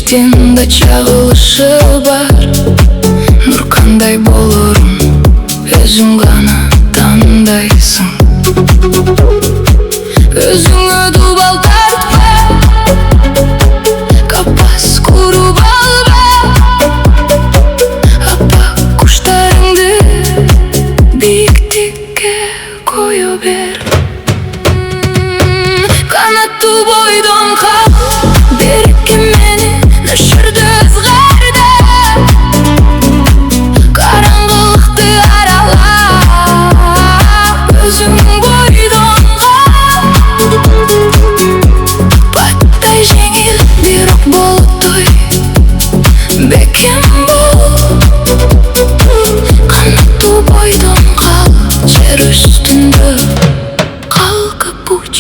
Жүректен чагылышы бар. Нур кандай болорун өзүң гана тандайсың. Өзүңө дубал тартпа, капас куруп алба. Аппак куштарыңды бийиктикке кое бер. Канаттуу бойдон кал, берекке мени өшүрдү ызгарды. Караңгылыкты аралап, өзүң бойдон кал. Баттай жеңил бирок болутой бекем бол. Канаттуу бойдон кал, жер үстүндө калкып уч.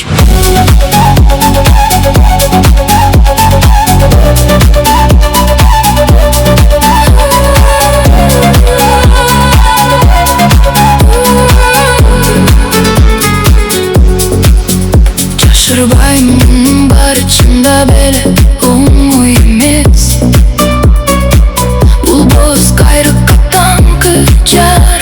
Жашырбаймын, баары чында беле оңой эмес. Бул боз кайрыкка таңкы жар.